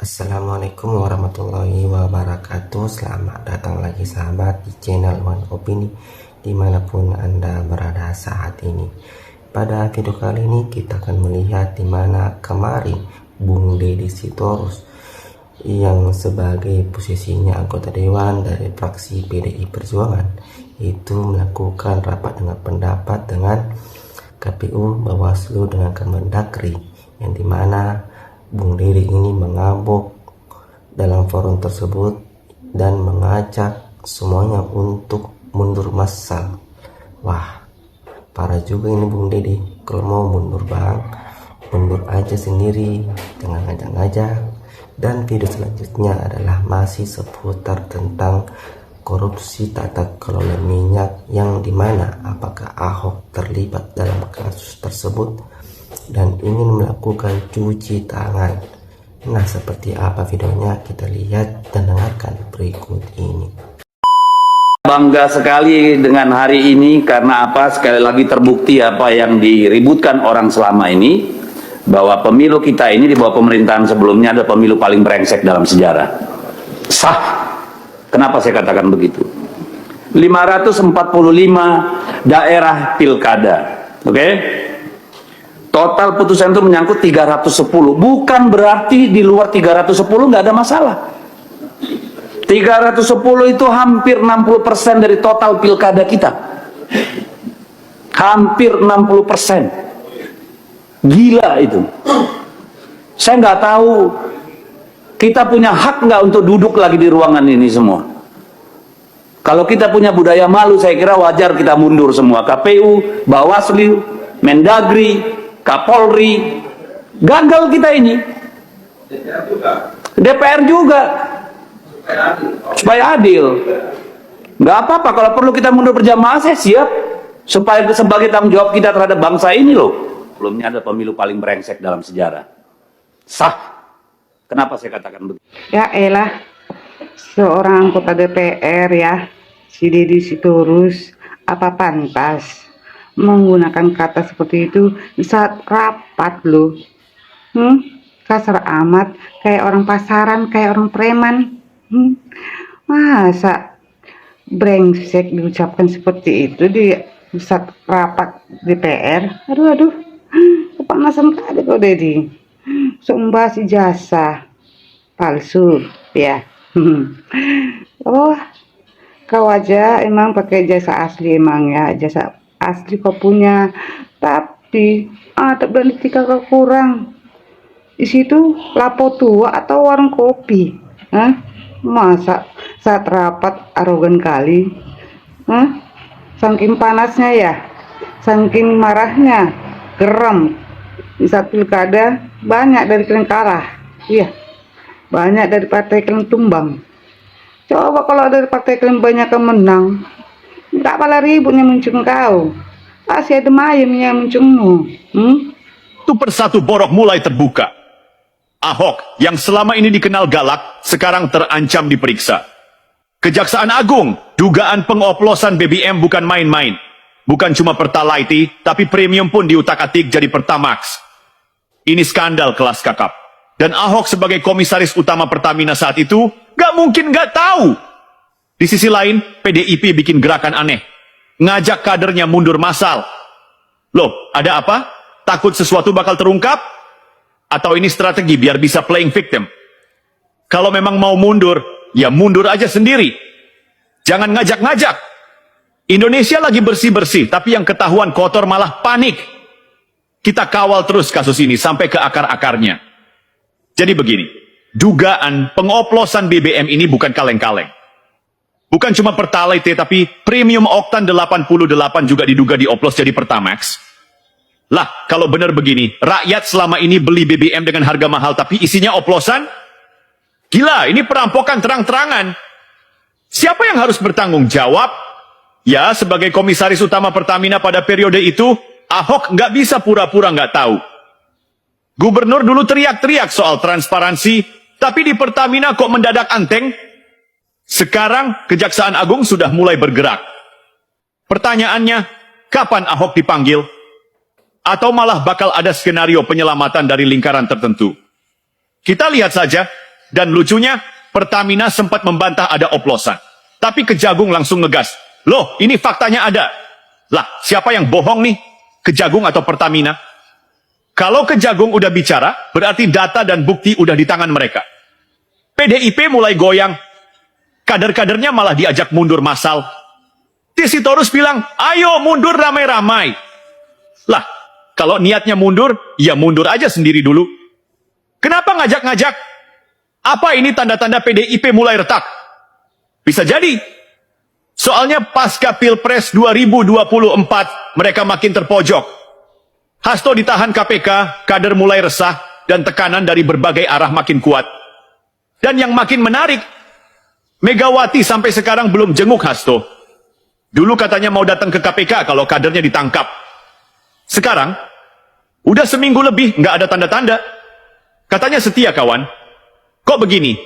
Assalamualaikum warahmatullahi wabarakatuh. Selamat datang lagi sahabat di channel One Opini dimanapun Anda berada saat ini. Pada video kali ini kita akan melihat dimana kemarin Bung Deddy Sitorus yang sebagai posisinya anggota dewan dari fraksi PDI Perjuangan itu melakukan rapat dengan pendapat dengan KPU, Bawaslu dengan Kemendagri, yang dimana Bung Deddy ini mengamuk dalam forum tersebut dan mengajak semuanya untuk mundur massal. Wah, parah juga ini Bung Deddy. Kalau mau mundur bang, mundur aja sendiri, jangan ngajak-ngajak. Dan video selanjutnya adalah masih seputar tentang korupsi tata kelola minyak, yang dimana apakah Ahok terlibat dalam kasus tersebut dan ingin melakukan cuci tangan. Nah, seperti apa videonya, kita lihat dan dengarkan berikut ini. Bangga sekali dengan hari ini karena apa? Sekali lagi terbukti apa yang diributkan orang selama ini, bahwa pemilu kita ini di bawah pemerintahan sebelumnya adalah pemilu paling brengsek dalam sejarah. Sah. Kenapa saya katakan begitu? 545 daerah pilkada. Oke? Total putusan itu menyangkut 310. Bukan berarti di luar 310 nggak ada masalah. 310 itu hampir 60% dari total pilkada kita. Hampir 60%. Gila itu. Saya nggak tahu kita punya hak nggak untuk duduk lagi di ruangan ini semua. Kalau kita punya budaya malu, saya kira wajar kita mundur semua. KPU, Bawaslu, Mendagri, Kapolri, gagal kita ini. DPR juga. Supaya adil. Nggak apa-apa, kalau perlu kita mundur berjamaah, saya siap. Supaya sebagai tanggung jawab kita terhadap bangsa ini loh. Sebelumnya ada pemilu paling brengsek dalam sejarah. Sah. Kenapa saya katakan begitu? Ya elah, seorang anggota DPR ya, si Deddy Sitorus, apa pantas menggunakan kata seperti itu di saat rapat loh? Kasar amat, kayak orang pasaran, kayak orang preman. Masa brengsek diucapkan seperti itu di saat rapat DPR? Aduh, kepanasan kali kok Deddy. Membahas ijazah palsu ya. Oh, kau aja emang pakai jasa asli, emang ya jasa asli kau punya, tapi ada berantika kau kurang di situ. Lapo tua atau warung kopi? Masa saat rapat arogan kali? Saking panasnya ya, saking marahnya, geram. Di saat pilkada banyak dari kalian kalah, iya, banyak dari partai kalian tumbang. Coba kalau dari partai kalian banyak yang menang, nggak pala ributnya muncul kau, pasti ada mayemnya muncungmu. Satu persatu borok mulai terbuka. Ahok yang selama ini dikenal galak sekarang terancam diperiksa. Kejaksaan Agung, dugaan pengoplosan BBM bukan main-main. Bukan cuma Pertalite, tapi premium pun diutak-atik jadi Pertamax. Ini skandal kelas kakap. Dan Ahok sebagai komisaris utama Pertamina saat itu, gak mungkin gak tahu. Di sisi lain, PDIP bikin gerakan aneh. Ngajak kadernya mundur massal. Loh, ada apa? Takut sesuatu bakal terungkap? Atau ini strategi biar bisa playing victim? Kalau memang mau mundur, ya mundur aja sendiri. Jangan ngajak-ngajak. Indonesia lagi bersih-bersih, tapi yang ketahuan kotor malah panik. Kita kawal terus kasus ini sampai ke akar-akarnya. Jadi begini, dugaan pengoplosan BBM ini bukan kaleng-kaleng. Bukan cuma Pertalite, tapi premium oktan 88 juga diduga dioplos jadi Pertamax. Lah, kalau benar begini, rakyat selama ini beli BBM dengan harga mahal tapi isinya oplosan? Gila, ini perampokan terang-terangan. Siapa yang harus bertanggung jawab? Ya, sebagai komisaris utama Pertamina pada periode itu, Ahok nggak bisa pura-pura nggak tahu. Gubernur dulu teriak-teriak soal transparansi, tapi di Pertamina kok mendadak anteng? Sekarang Kejaksaan Agung sudah mulai bergerak. Pertanyaannya, kapan Ahok dipanggil? Atau malah bakal ada skenario penyelamatan dari lingkaran tertentu? Kita lihat saja, Dan lucunya, Pertamina sempat membantah ada oplosan. Tapi Kejagung langsung ngegas. Loh, ini faktanya ada. Lah, siapa yang bohong nih? Kejagung atau Pertamina? Kalau Kejagung udah bicara, berarti data dan bukti udah di tangan mereka. PDIP mulai goyang. Kader-kadernya malah diajak mundur massal. Sitorus bilang, ayo mundur ramai-ramai. Lah, kalau niatnya mundur, ya mundur aja sendiri dulu. Kenapa ngajak-ngajak? Apa ini tanda-tanda PDIP mulai retak? Bisa jadi. Soalnya pasca Pilpres 2024, mereka makin terpojok. Hasto ditahan KPK, kader mulai resah, dan tekanan dari berbagai arah makin kuat. Dan yang makin menarik, Megawati sampai sekarang belum jenguk Hasto. Dulu katanya mau datang ke KPK kalau kadernya ditangkap. Sekarang, udah seminggu lebih nggak ada tanda-tanda. Katanya setia kawan. Kok begini?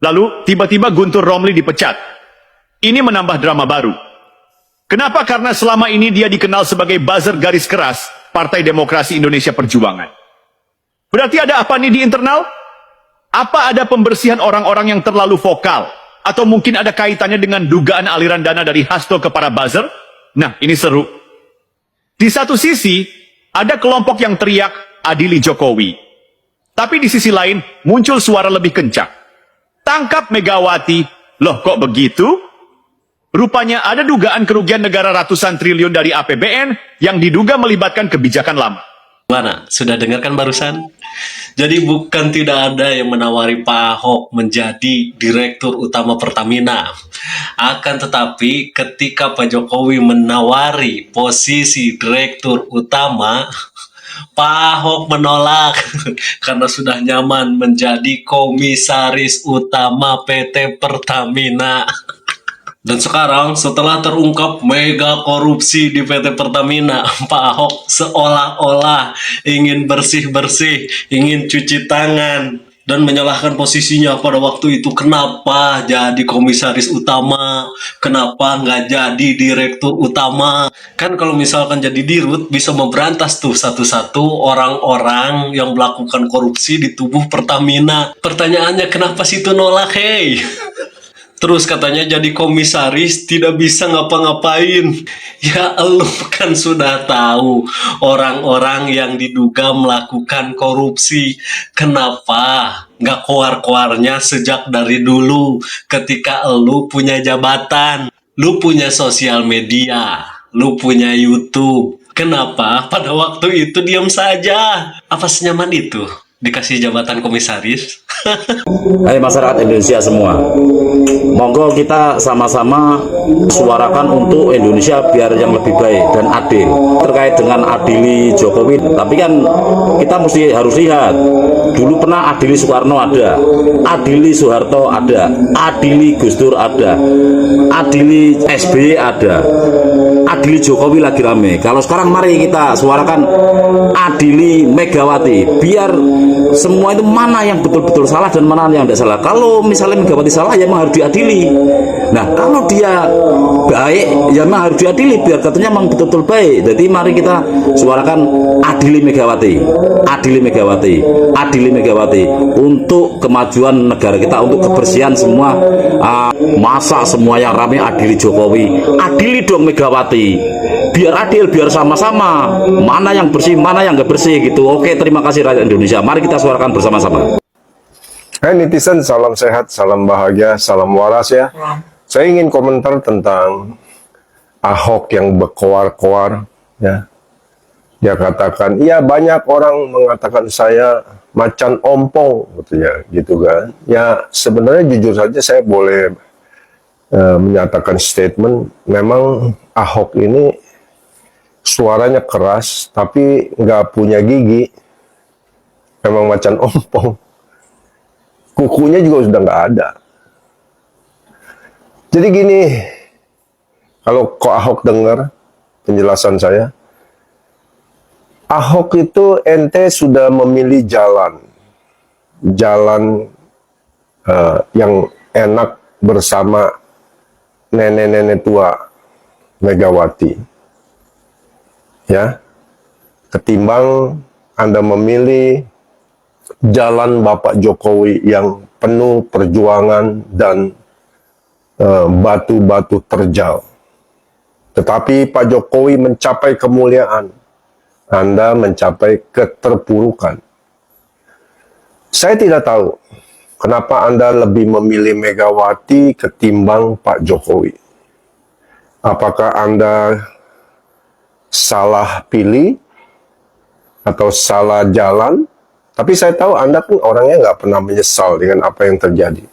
Lalu tiba-tiba Guntur Romli dipecat. Ini menambah drama baru. Kenapa? Karena selama ini dia dikenal sebagai buzzer garis keras Partai Demokrasi Indonesia Perjuangan. Berarti ada apa nih di internal? Apa ada pembersihan orang-orang yang terlalu vokal? Atau mungkin ada kaitannya dengan dugaan aliran dana dari Hasto ke para buzzer? Nah, ini seru. Di satu sisi, ada kelompok yang teriak, adili Jokowi. Tapi di sisi lain, muncul suara lebih kencang. Tangkap Megawati. Loh, kok begitu? Rupanya ada dugaan kerugian negara ratusan triliun dari APBN yang diduga melibatkan kebijakan lama. Gimana? Sudah dengarkan barusan? Jadi bukan tidak ada yang menawari Pak Ahok menjadi Direktur Utama Pertamina. Akan tetapi ketika Pak Jokowi menawari posisi Direktur Utama, Pak Ahok menolak karena sudah nyaman menjadi Komisaris Utama PT Pertamina. Dan sekarang setelah terungkap mega korupsi di PT Pertamina, Pak Ahok seolah-olah ingin bersih-bersih, ingin cuci tangan, dan menyalahkan posisinya pada waktu itu. Kenapa jadi komisaris utama? Kenapa nggak jadi direktur utama? Kan kalau misalkan jadi dirut bisa memberantas tuh satu-satu orang-orang yang melakukan korupsi di tubuh Pertamina. Pertanyaannya kenapa situ nolak, hei? Terus katanya jadi komisaris tidak bisa ngapa-ngapain. Ya elu kan sudah tahu orang-orang yang diduga melakukan korupsi. Kenapa nggak keluar-keluarnya sejak dari dulu ketika elu punya jabatan, lu punya sosial media, lu punya YouTube. Kenapa pada waktu itu diam saja? Apa senyaman itu dikasih jabatan komisaris? Hai masyarakat Indonesia semua, monggo kita sama-sama suarakan untuk Indonesia biar yang lebih baik dan adil. Terkait dengan adili Jokowi, tapi kan kita harus lihat dulu pernah adili Soekarno ada, adili Soeharto ada, adili Gus Dur ada, adili SBY ada, adili Jokowi lagi rame. Kalau sekarang mari kita suarakan adili Megawati, biar semua itu mana yang betul-betul salah dan mana yang tidak salah. Kalau misalnya Megawati salah, ya memang harus diadili. Nah, kalau dia baik, ya memang harus diadili biar katanya memang betul-betul baik. Jadi mari kita suarakan adili Megawati, adili Megawati, adili Megawati untuk kemajuan negara kita, untuk kebersihan semua. Masa semua yang ramai adili Jokowi, adili dong Megawati. Biar adil, biar sama-sama mana yang bersih, mana yang nggak bersih gitu. Oke, terima kasih rakyat Indonesia. Mari kita suarakan bersama-sama. Hai netizen, salam sehat, salam bahagia, salam waras ya. Saya ingin komentar tentang Ahok yang berkoar-koar ya. Dia katakan, iya banyak orang mengatakan saya macan ompong gitu kan. Ya sebenarnya jujur saja saya boleh menyatakan statement, memang Ahok ini suaranya keras tapi nggak punya gigi, memang macan ompong. Kukunya juga sudah nggak ada. Jadi gini, kalau kok Ahok dengar penjelasan saya, Ahok itu ente sudah memilih jalan yang enak bersama nenek-nenek tua Megawati, ya, ketimbang Anda memilih jalan Bapak Jokowi yang penuh perjuangan dan batu-batu terjal. Tetapi Pak Jokowi mencapai kemuliaan, Anda mencapai keterpurukan. Saya tidak tahu kenapa Anda lebih memilih Megawati ketimbang Pak Jokowi. Apakah Anda salah pilih atau salah jalan? Tapi saya tahu Anda pun orangnya nggak pernah menyesal dengan apa yang terjadi.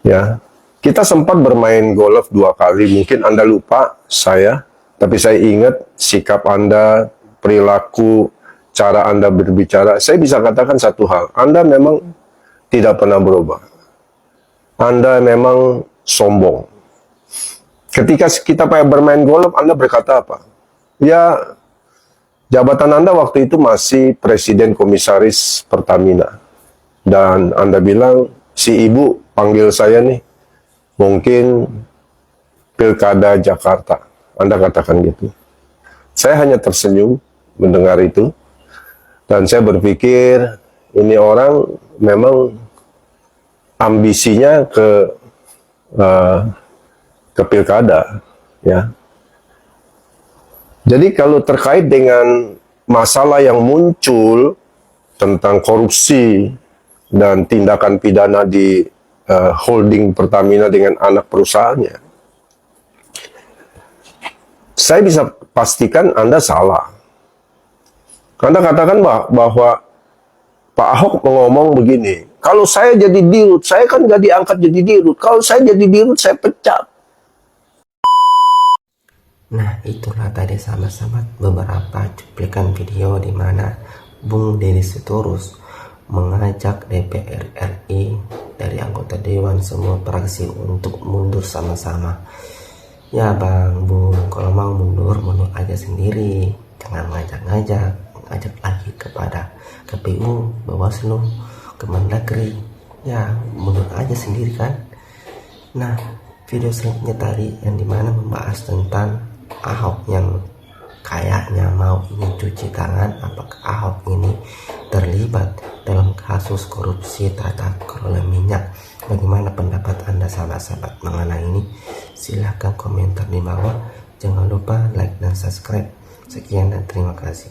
Ya, kita sempat bermain golf 2 kali, mungkin Anda lupa saya, tapi saya ingat sikap Anda, perilaku, cara Anda berbicara. Saya bisa katakan satu hal, Anda memang tidak pernah berubah. Anda memang sombong. Ketika kita bermain golf, Anda berkata apa? Ya, jabatan Anda waktu itu masih Presiden Komisaris Pertamina. Dan Anda bilang, si ibu panggil saya nih, mungkin Pilkada Jakarta. Anda katakan gitu. Saya hanya tersenyum mendengar itu. Dan saya berpikir, ini orang memang ambisinya ke Pilkada. Ya. Jadi kalau terkait dengan masalah yang muncul tentang korupsi dan tindakan pidana di holding Pertamina dengan anak perusahaannya, saya bisa pastikan Anda salah. Anda katakan bahwa Pak Ahok ngomong begini, kalau saya jadi dirut, saya kan nggak diangkat jadi dirut. Kalau saya jadi dirut, saya pecat. Nah, itulah tadi sahabat-sahabat beberapa cuplikan video di mana Bung Deddy Sitorus mengajak DPR RI dari anggota Dewan semua fraksi untuk mundur sama-sama. Ya Bang Bung, kalau mau mundur aja sendiri, jangan ngajak-ngajak, ngajak lagi kepada KPU, Bawaslu, Kemendagri. Ya mundur aja sendiri kan. Nah, video selanjutnya tadi yang dimana membahas tentang Ahok yang kayaknya mau ingin cuci tangan, apakah Ahok ini terlibat dalam kasus korupsi tata kelola minyak. Bagaimana pendapat Anda sahabat-sahabat mengenai ini? Silahkan komentar di bawah. Jangan lupa like dan subscribe. Sekian dan terima kasih.